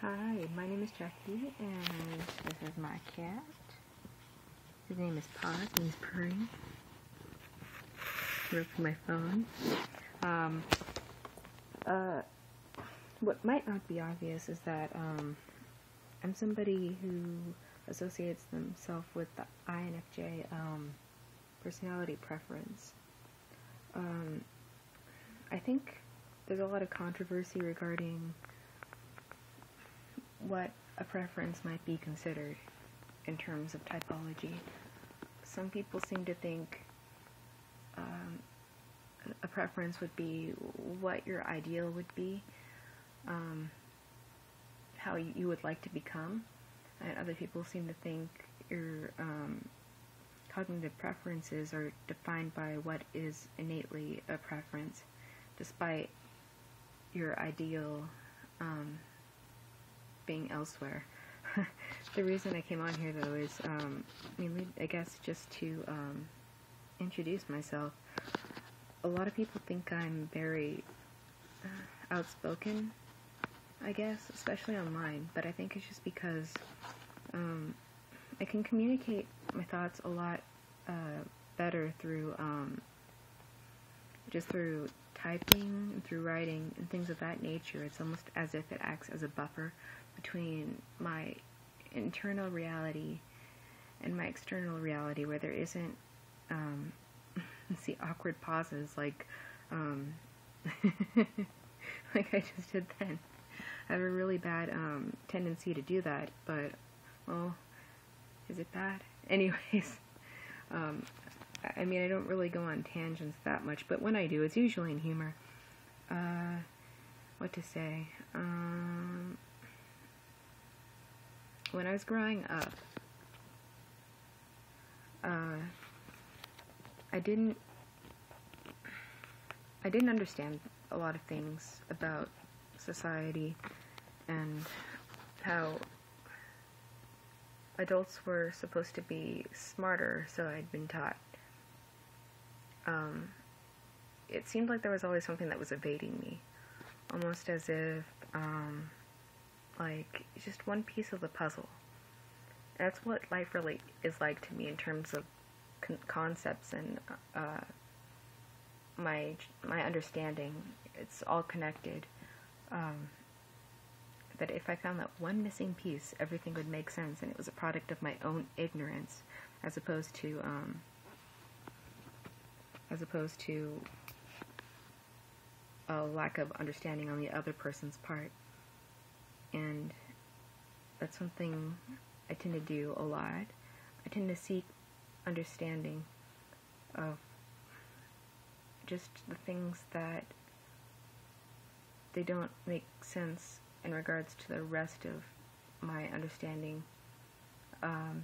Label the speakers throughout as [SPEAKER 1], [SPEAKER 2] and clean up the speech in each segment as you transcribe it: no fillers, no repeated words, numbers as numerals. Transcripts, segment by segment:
[SPEAKER 1] Hi, my name is Jackie, and this is my cat. His name is Paz, and he's purring. He from my phone. What might not be obvious is that I'm somebody who associates themselves with the iNfj personality preference. I think there's a lot of controversy regarding what a preference might be considered in terms of typology. Some people seem to think a preference would be what your ideal would be, how you would like to become, and other people seem to think your cognitive preferences are defined by what is innately a preference, despite your ideal being elsewhere. The reason I came on here, though, is mainly, I guess, just to introduce myself. A lot of people think I'm very outspoken, I guess, especially online, but I think it's just because I can communicate my thoughts a lot better through just through typing and through writing and things of that nature. It's almost as if it acts as a buffer between my internal reality and my external reality, where there isn't see, awkward pauses like like I just did then. I have a really bad tendency to do that, but, well, is it bad? Anyways, I mean, I don't really go on tangents that much, but when I do, it's usually in humor. What to say? When I was growing up, I didn't understand a lot of things about society and how adults were supposed to be smarter, so I'd been taught. It seemed like there was always something that was evading me, almost as if, like, just one piece of the puzzle. That's what life really is like to me in terms of concepts and my understanding. It's all connected. That if I found that one missing piece, everything would make sense, and it was a product of my own ignorance, as opposed to a lack of understanding on the other person's part. And that's something I tend to do a lot. I tend to seek understanding of just the things that they don't make sense in regards to the rest of my understanding. I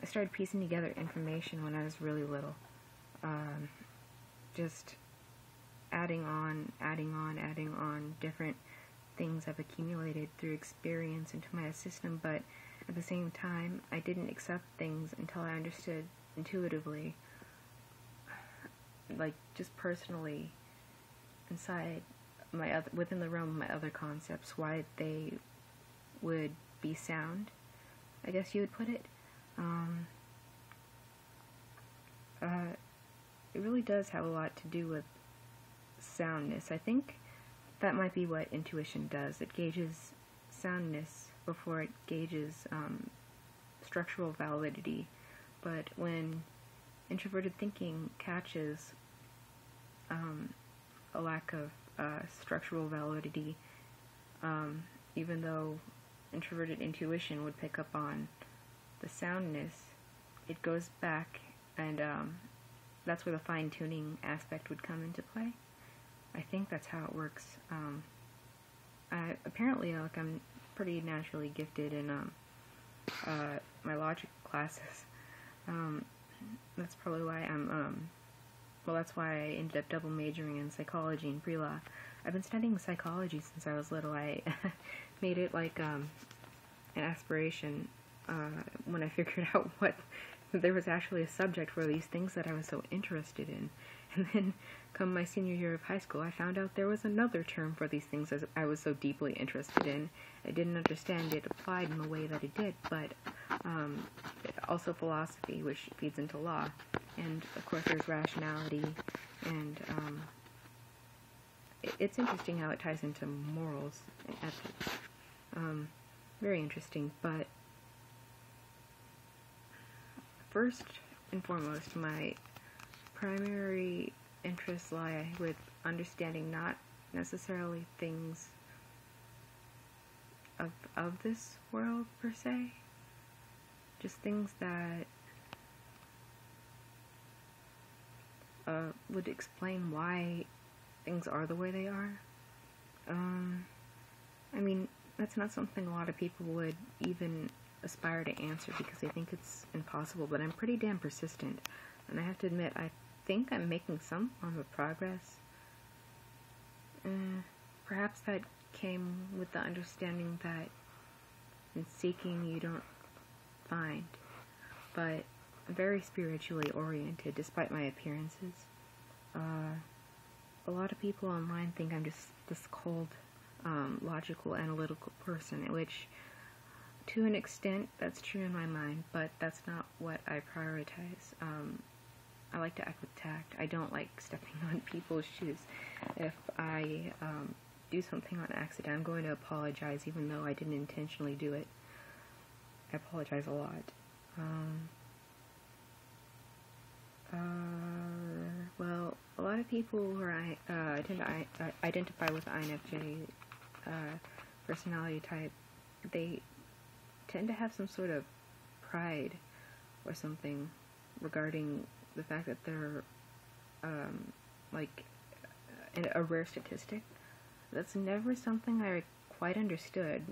[SPEAKER 1] started piecing together information when I was really little. Just adding on different things I've accumulated through experience into my system, but at the same time, I didn't accept things until I understood intuitively, like just personally, inside within the realm of my other concepts, why they would be sound, I guess you would put it. It really does have a lot to do with soundness. I think that might be what intuition does. It gauges soundness before it gauges structural validity. But when introverted thinking catches a lack of structural validity, even though introverted intuition would pick up on the soundness, it goes back, and that's where the fine-tuning aspect would come into play. I think that's how it works. Apparently, like, I'm pretty naturally gifted in my logic classes. That's probably why that's why I ended up double majoring in psychology and pre-law. I've been studying psychology since I was little. I made it like an aspiration when I figured out there was actually a subject for these things that I was so interested in. And then come my senior year of high school, I found out there was another term for these things as I was so deeply interested in. I didn't understand it applied in the way that it did, but also philosophy, which feeds into law. And of course there's rationality, and it's interesting how it ties into morals and ethics. Very interesting, but first and foremost, my primary interests lie with understanding not necessarily things of this world per se, just things that would explain why things are the way they are. I mean, that's not something a lot of people would even aspire to answer because they think it's impossible, but I'm pretty damn persistent, and I have to admit, I think I'm making some form of progress. Perhaps that came with the understanding that in seeking you don't find, but I'm very spiritually oriented despite my appearances. A lot of people online think I'm just this cold, logical, analytical person, which to an extent that's true in my mind, but that's not what I prioritize. I like to act with tact. I don't like stepping on people's shoes. If I do something on accident, I'm going to apologize even though I didn't intentionally do it. I apologize a lot. Well, a lot of people who tend to identify with the iNfj personality type, they tend to have some sort of pride or something regarding the fact that they're like a rare statistic. That's never something I quite understood.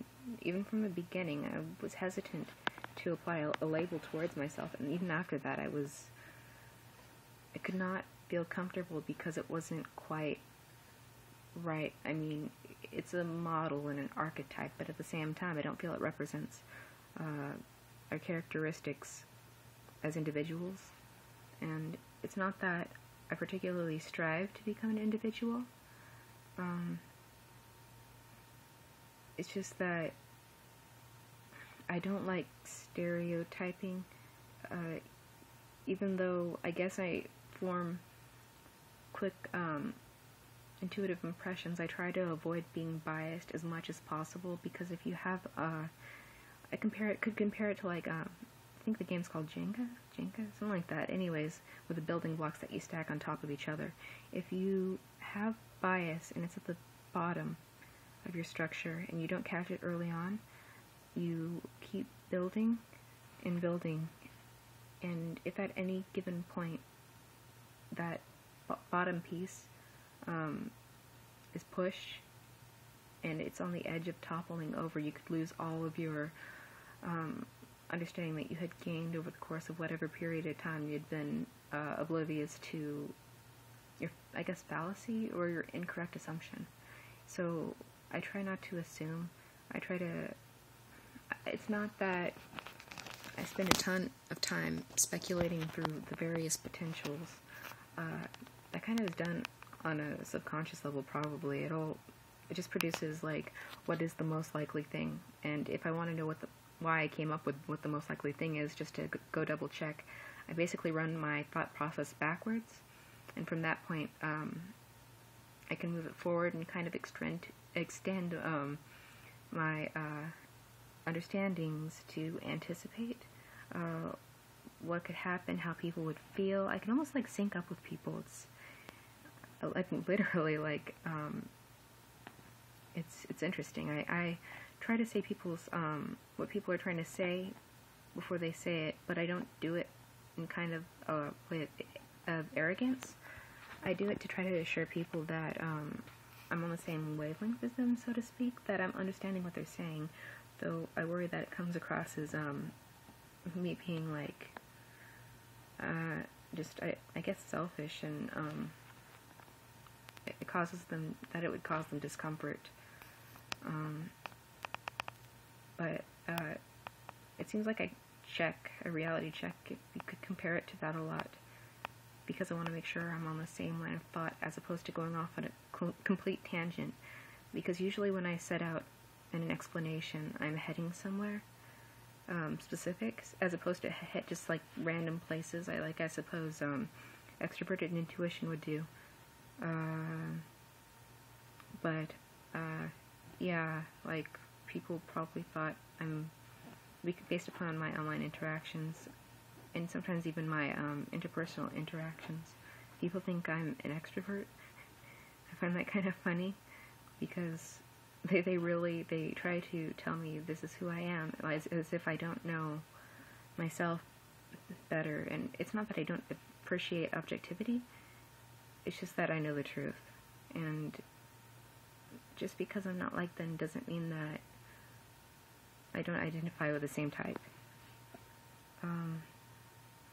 [SPEAKER 1] Even from the beginning, I was hesitant to apply a label towards myself, and even after that I could not feel comfortable because it wasn't quite right. I mean, it's a model and an archetype, but at the same time I don't feel it represents our characteristics as individuals. And it's not that I particularly strive to become an individual. It's just that I don't like stereotyping, even though I guess I form quick, intuitive impressions. I try to avoid being biased as much as possible, because if you have, could compare it to like, I think the game's called Jenga, something like that. Anyways, with the building blocks that you stack on top of each other. If you have bias and it's at the bottom of your structure and you don't catch it early on, you keep building and building, and if at any given point that bottom piece is pushed and it's on the edge of toppling over, you could lose all of your understanding that you had gained over the course of whatever period of time you'd been oblivious to your, I guess, fallacy or your incorrect assumption. So I try not to assume. I try to, it's not that I spend a ton of time speculating through the various potentials. That kind of is done on a subconscious level, probably. It just produces, like, what is the most likely thing. And if I want to know why I came up with what the most likely thing is, just to go double check, I basically run my thought process backwards. And from that point, I can move it forward and kind of extend my understandings to anticipate what could happen, how people would feel. I can almost like sync up with people. It's like literally like it's interesting. I try to say people's what people are trying to say before they say it, but I don't do it in kind of a way of arrogance. I do it to try to assure people that I'm on the same wavelength as them, so to speak, that I'm understanding what they're saying, though I worry that it comes across as me being like just I guess selfish, and it would cause them discomfort. But it seems like a reality check, if you could compare it to that a lot, because I want to make sure I'm on the same line of thought as opposed to going off on a complete tangent. Because usually when I set out in an explanation, I'm heading somewhere specific, as opposed to just like random places. I suppose extroverted intuition would do. But yeah, like people probably thought based upon my online interactions, and sometimes even my interpersonal interactions, people think I'm an extrovert. I find that kind of funny, because they try to tell me this is who I am, as if I don't know myself better. And it's not that I don't appreciate objectivity, it's just that I know the truth. And just because I'm not like them doesn't mean that I don't identify with the same type.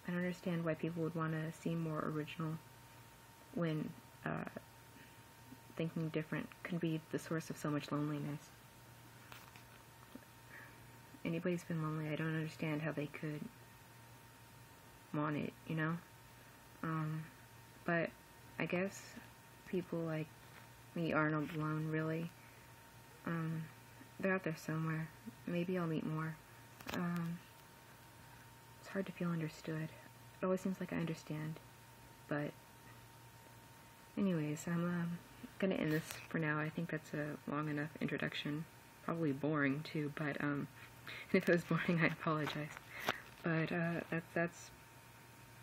[SPEAKER 1] I don't understand why people would want to seem more original when thinking different can be the source of so much loneliness. Anybody's been lonely, I don't understand how they could want it, you know? But I guess people like me aren't alone, really. They're out there somewhere. Maybe I'll meet more. It's hard to feel understood. It always seems like I understand, but anyways, I'm gonna end this for now. I think that's a long enough introduction. Probably boring too, but if it was boring, I apologize. But that's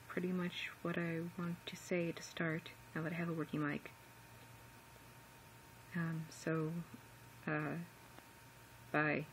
[SPEAKER 1] pretty much what I want to say to start, now that I have a working mic. So bye.